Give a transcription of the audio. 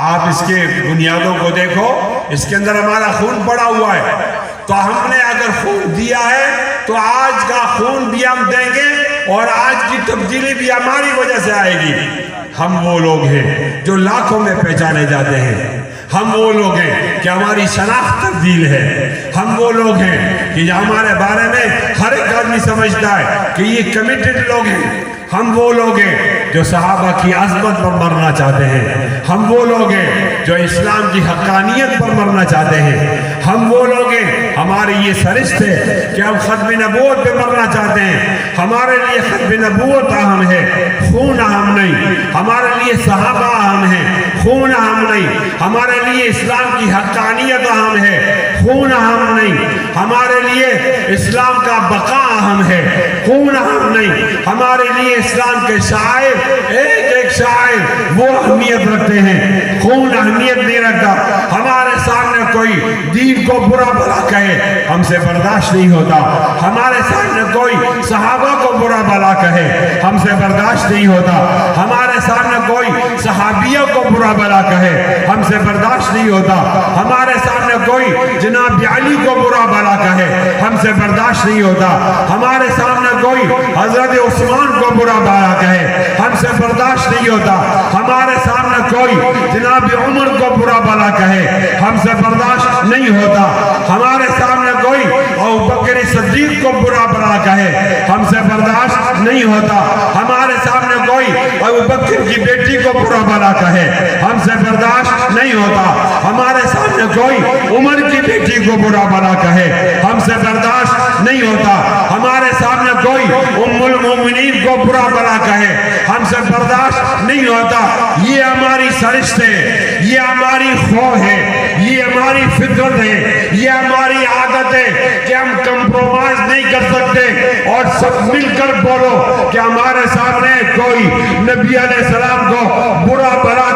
آپ اس کے بنیادوں کو دیکھو، اس کے اندر ہمارا خون پڑا ہوا ہے، تو ہم نے اگر خون دیا ہے تو آج کا خون بھی ہم دیں گے اور آج کی تبدیلی بھی ہماری وجہ سے آئے گی۔ ہم وہ لوگ ہیں جو لاکھوں میں پہچانے جاتے ہیں، ہم وہ لوگ ہیں کہ ہماری شناخت تبدیل ہے، ہم وہ لوگ ہیں کہ ہمارے بارے میں ہر ایک آدمی سمجھتا ہے کہ یہ کمیٹڈ لوگ ہیں، ہم وہ لوگ ہیں جو صحابہ کی عظمت پر مرنا چاہتے ہیں، ہم وہ لوگ ہیں جو اسلام کی حقانیت پر مرنا چاہتے ہیں، ہم وہ لوگ ہیں، ہماری یہ سرشت ہے کہ ہم ختم نبوت پہ مرنا چاہتے ہیں۔ ہمارے لیے ختم نبوت اہم ہے، خون اہم نہیں۔ ہمارے لیے صحابہ اہم ہیں، خون اہم نہیں۔ ہمارے لیے اسلام کی حقانیت اہم ہے، خون اہم نہیں۔ ہمارے لیے اسلام کا بقا اہم ہے، خون اہم نہیں۔ ہمارے لیے اسلام کے شاعر ایک ایک شاعر وہ اہمیت رکھتے ہیں، خون اہمیت نہیں رکھتا۔ ہمارے سامنے کوئی دین کو برا بھلا کہے ہم سے برداشت نہیں ہوتا، ہمارے سامنے کوئی صحابہ کو برا بھلا کہے ہم سے برداشت نہیں ہوتا، ہمارے سامنے کوئی صحابیوں کو برا بھلا کہے ہم سے برداشت نہیں ہوتا، ہمارے سامنے کوئی جناب علی کو برا بھلا کہے ہم سے برداشت نہیں ہوتا، ہمارے سامنے کوئی حضرت عثمان کو برا بھلا کہے ہم سے برداشت نہیں ہوتا، ہمارے سامنے کوئی جناب عمر کو برا بھلا کہے ہم سے برداشت نہیں ہوتا، ہمارے سامنے کوئی ابوبکر صدیق کو برا بھلا کہے ہم سے برداشت نہیں ہوتا، ہمارے سامنے کوئی ابوبکر کی بیٹی کو برا بھلا کہے ہم سے برداشت نہیں ہوتا، ہمارے سامنے کوئی عمر کی بیٹی کو برا بھلا کہے ہم سے برداشت نہیں ہوتا، ہمارے سامنے کوئی ام المومنین کو برا بھلا کہے ہم سے برداشت نہیں ہوتا۔ یہ ہماری سرشت ہے، یہ ہماری خواہ ہے، یہ ہماری فطرت ہے، یہ ہماری عادت ہے کہ ہم کمپرومائز نہیں کر سکتے اور سب مل کر بولو کہ ہمارے سامنے کوئی نبی علیہ السلام کو برا بھلا